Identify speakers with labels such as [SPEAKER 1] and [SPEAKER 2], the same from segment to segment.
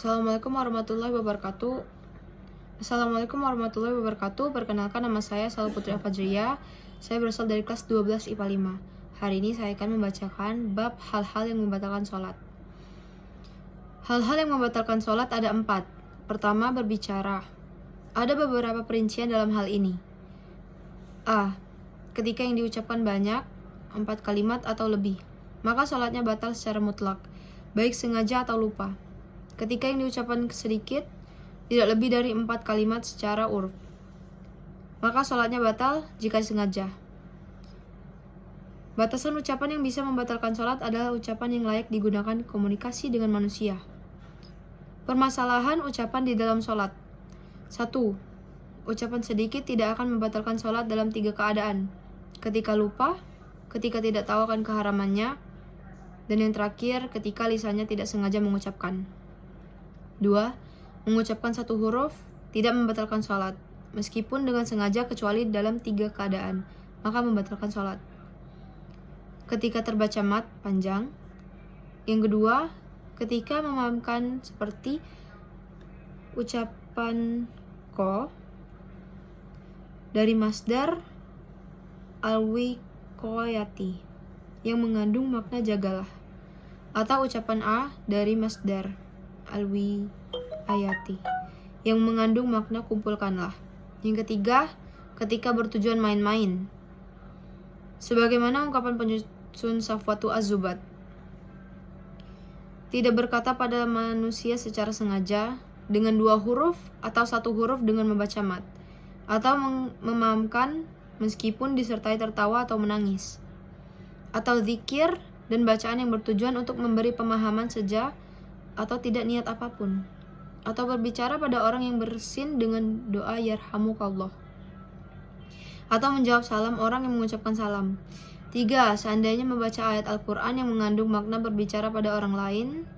[SPEAKER 1] Assalamualaikum warahmatullahi wabarakatuh. Assalamualaikum warahmatullahi wabarakatuh. Perkenalkan, nama saya Salwa Putri Afajriya. Saya berasal dari kelas 12 IPA 5. Hari ini saya akan membacakan bab hal-hal yang membatalkan sholat. Hal-hal yang membatalkan sholat ada 4. Pertama, berbicara. Ada beberapa perincian dalam hal ini. A. Ketika yang diucapkan banyak, 4 kalimat atau lebih, maka sholatnya batal secara mutlak, baik sengaja atau lupa. Ketika yang diucapkan sedikit, tidak lebih dari 4 kalimat secara uruf, maka sholatnya batal jika sengaja. Batasan ucapan yang bisa membatalkan sholat adalah ucapan yang layak digunakan komunikasi dengan manusia. Permasalahan ucapan di dalam sholat. 1. Ucapan sedikit tidak akan membatalkan sholat dalam 3 keadaan: ketika lupa, ketika tidak tahu akan keharamannya, dan yang terakhir, ketika lisannya tidak sengaja mengucapkan. 2. Mengucapkan satu huruf tidak membatalkan sholat, meskipun dengan sengaja, kecuali dalam 3 keadaan, maka membatalkan sholat. Ketika terbaca mat panjang. Yang kedua, ketika memahamkan seperti ucapan ko dari masdar al-wiqayati yang mengandung makna jagalah, atau ucapan a dari masdar al-wiqayati yang mengandung makna kumpulkanlah. Yang ketiga, ketika bertujuan main-main, sebagaimana ungkapan penyusun Safwatu Az-Zubat, tidak berkata pada manusia secara sengaja dengan 2 huruf atau 1 huruf dengan membaca mat, atau memahamkan meskipun disertai tertawa atau menangis, atau zikir dan bacaan yang bertujuan untuk memberi pemahaman saja atau tidak niat apapun, atau berbicara pada orang yang bersin dengan doa yarhamukallah, atau menjawab salam orang yang mengucapkan salam. 3. Seandainya membaca ayat Al-Quran yang mengandung makna berbicara pada orang lain,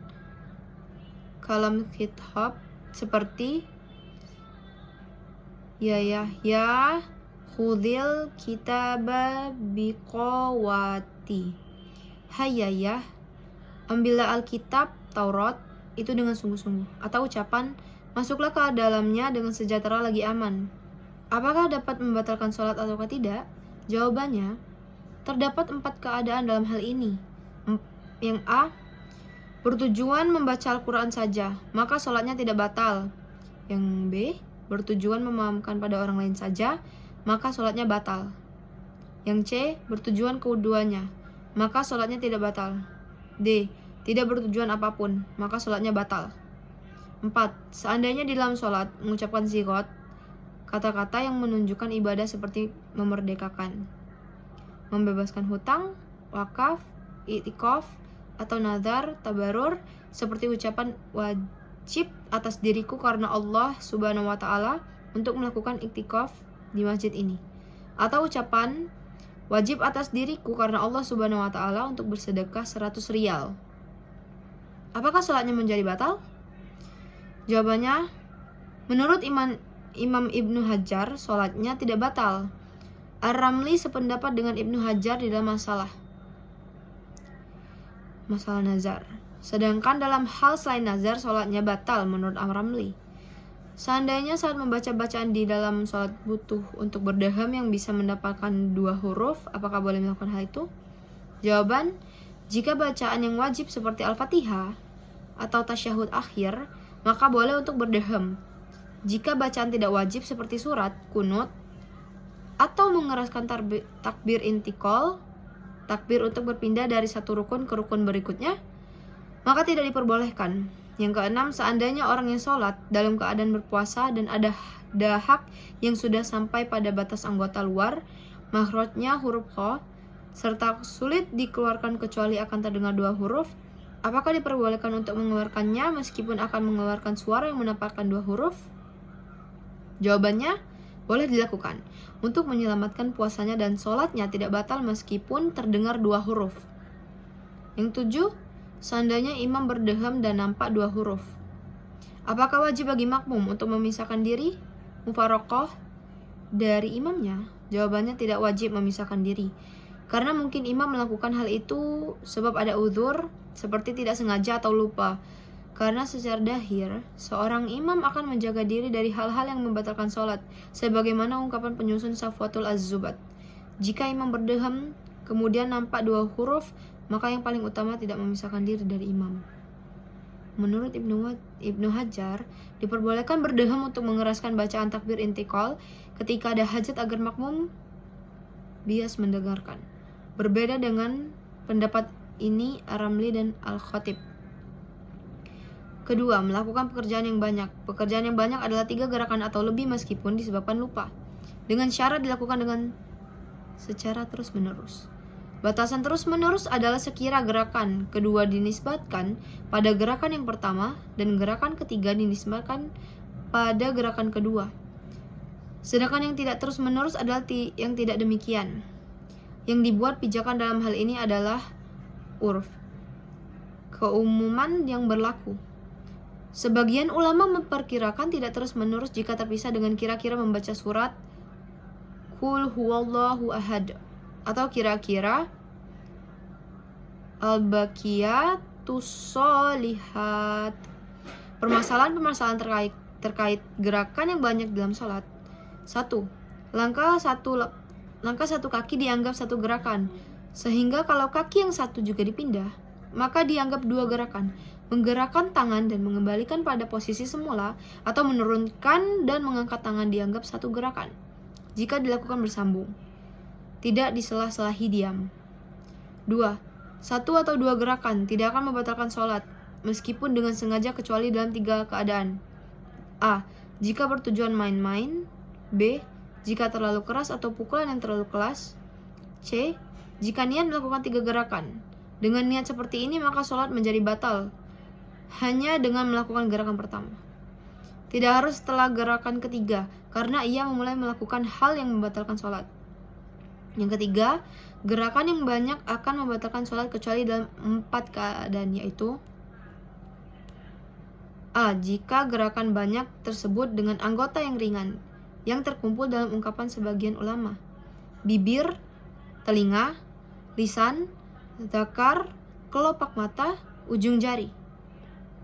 [SPEAKER 1] kalam khithab, seperti ya Yahya khudhil kitaba biqawati, hai Yahya, ambillah Alkitab Taurat itu dengan sungguh-sungguh, atau ucapan masuklah ke dalamnya dengan sejahtera lagi aman. Apakah dapat membatalkan sholat ataukah tidak? Jawabannya, terdapat 4 keadaan dalam hal ini. Yang A, bertujuan membaca Al-Quran saja, maka sholatnya tidak batal. Yang B, bertujuan memahamkan pada orang lain saja, maka sholatnya batal. Yang C, bertujuan keduanya, maka sholatnya tidak batal. D, tidak bertujuan apapun, maka sholatnya batal. 4. Seandainya di dalam sholat mengucapkan zigot, kata-kata yang menunjukkan ibadah seperti memerdekakan, membebaskan hutang, wakaf, i'tikaf, atau nazar, tabarur, seperti ucapan wajib atas diriku karena Allah Subhanahu wa Ta'ala untuk melakukan i'tikaf di masjid ini, atau ucapan wajib atas diriku karena Allah Subhanahu wa Ta'ala untuk bersedekah 100 rial. Apakah sholatnya menjadi batal? Jawabannya, menurut Imam Ibnu Hajar, sholatnya tidak batal. Ar-Ramli sependapat dengan Ibnu Hajar di dalam masalah nazar. Sedangkan dalam hal selain nazar, sholatnya batal menurut Ar-Ramli. Seandainya saat membaca bacaan di dalam sholat butuh untuk berdaham yang bisa mendapatkan 2 huruf, apakah boleh melakukan hal itu? Jawaban, jika bacaan yang wajib seperti Al-Fatihah atau tasyahud akhir, maka boleh untuk berdaham. Jika bacaan tidak wajib seperti surat, kunut, atau mengeraskan takbir intikal, takbir untuk berpindah dari satu rukun ke rukun berikutnya, maka tidak diperbolehkan. Yang keenam, seandainya orang yang sholat dalam keadaan berpuasa dan ada dahak yang sudah sampai pada batas anggota luar, makhrajnya huruf kha, serta sulit dikeluarkan kecuali akan terdengar 2 huruf, apakah diperbolehkan untuk mengeluarkannya meskipun akan mengeluarkan suara yang menempatkan 2 huruf? Jawabannya, boleh dilakukan untuk menyelamatkan puasanya dan sholatnya tidak batal meskipun terdengar 2 huruf. Yang 7, seandainya imam berdaham dan nampak 2 huruf, apakah wajib bagi makmum untuk memisahkan diri mufaraqah dari imamnya? Jawabannya, tidak wajib memisahkan diri, karena mungkin imam melakukan hal itu sebab ada uzur, seperti tidak sengaja atau lupa. Karena secara dahir, seorang imam akan menjaga diri dari hal-hal yang membatalkan sholat, sebagaimana ungkapan penyusun Safwatul Az-Zubat. Jika imam berdeham, kemudian nampak dua huruf, maka yang paling utama tidak memisahkan diri dari imam. Menurut Ibnu Hajar, diperbolehkan berdeham untuk mengeraskan bacaan takbir intikal ketika ada hajat agar makmum bias mendengarkan. Berbeda dengan pendapat ini Ar-Ramli dan Al-Khatib. Kedua, melakukan pekerjaan yang banyak. Pekerjaan yang banyak adalah 3 gerakan atau lebih meskipun disebabkan lupa, dengan syarat dilakukan dengan secara terus-menerus. Batasan terus-menerus adalah sekira gerakan kedua dinisbatkan pada gerakan yang pertama dan gerakan ketiga dinisbatkan pada gerakan kedua. Sedangkan yang tidak terus-menerus adalah yang tidak demikian. Yang dibuat pijakan dalam hal ini adalah urf, keumuman yang berlaku. Sebagian ulama memperkirakan tidak terus-menerus jika terpisah dengan kira-kira membaca surat Qul huwallahu ahad atau kira-kira Al-Baqiyatus Sholihat. Permasalahan-permasalahan terkait gerakan yang banyak dalam sholat. 1. Langkah satu kaki dianggap satu gerakan, sehingga kalau kaki yang satu juga dipindah, maka dianggap 2 gerakan. Menggerakkan tangan dan mengembalikan pada posisi semula, atau menurunkan dan mengangkat tangan dianggap 1 gerakan jika dilakukan bersambung, tidak disela-selahi diam. 2. 1 atau 2 gerakan tidak akan membatalkan sholat, meskipun dengan sengaja kecuali dalam 3 keadaan. A. Jika bertujuan main-main. B. Jika terlalu keras atau pukulan yang terlalu keras. C. Jika niat melakukan 3 gerakan. Dengan niat seperti ini maka sholat menjadi batal hanya dengan melakukan gerakan pertama. Tidak harus setelah gerakan ketiga, karena ia memulai melakukan hal yang membatalkan sholat. Yang ketiga, gerakan yang banyak akan membatalkan sholat kecuali dalam 4 keadaan, yaitu A. Jika gerakan banyak tersebut dengan anggota yang ringan, yang terkumpul dalam ungkapan sebagian ulama: bibir, telinga, lisan, zakar, kelopak mata, ujung jari.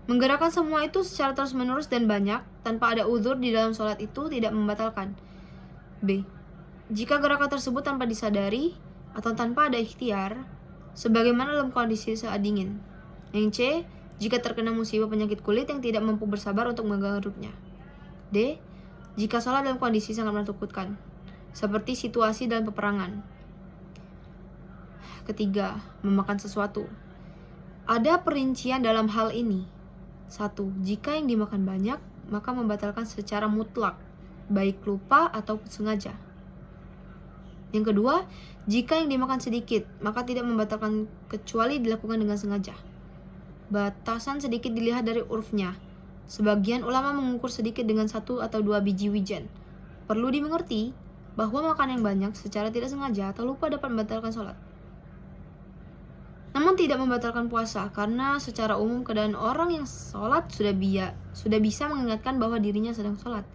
[SPEAKER 1] Menggerakkan semua itu secara terus-menerus dan banyak, tanpa ada uzur di dalam sholat itu tidak membatalkan. B. Jika gerakan tersebut tanpa disadari atau tanpa ada ikhtiar, sebagaimana dalam kondisi saat dingin. Yang C. Jika terkena musibah penyakit kulit yang tidak mampu bersabar untuk menggaruknya. D. Jika sholat dalam kondisi sangat menakutkan, seperti situasi dalam peperangan. Ketiga, memakan sesuatu. Ada perincian dalam hal ini. 1. Jika yang dimakan banyak, maka membatalkan secara mutlak, baik lupa atau sengaja. Yang kedua, jika yang dimakan sedikit, maka tidak membatalkan kecuali dilakukan dengan sengaja. Batasan sedikit dilihat dari urfnya. Sebagian ulama mengukur sedikit dengan 1 atau 2 biji wijen. Perlu dimengerti bahwa makan yang banyak secara tidak sengaja atau lupa dapat membatalkan sholat. Namun tidak membatalkan puasa, karena secara umum keadaan orang yang sholat sudah bisa mengingatkan bahwa dirinya sedang sholat,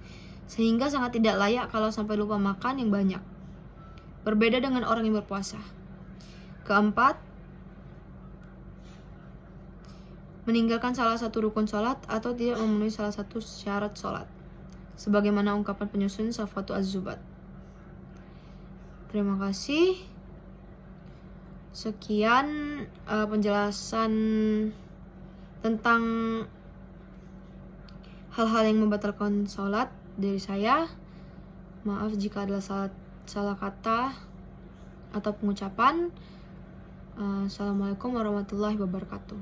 [SPEAKER 1] sehingga sangat tidak layak kalau sampai lupa makan yang banyak. Berbeda dengan orang yang berpuasa. Keempat, meninggalkan salah satu rukun sholat atau tidak memenuhi salah satu syarat sholat, sebagaimana ungkapan penyusun Safwatul Az-Zubat. Terima kasih. Sekian penjelasan tentang hal-hal yang membatalkan sholat dari saya. Maaf jika ada salah kata atau pengucapan. Assalamualaikum warahmatullahi wabarakatuh.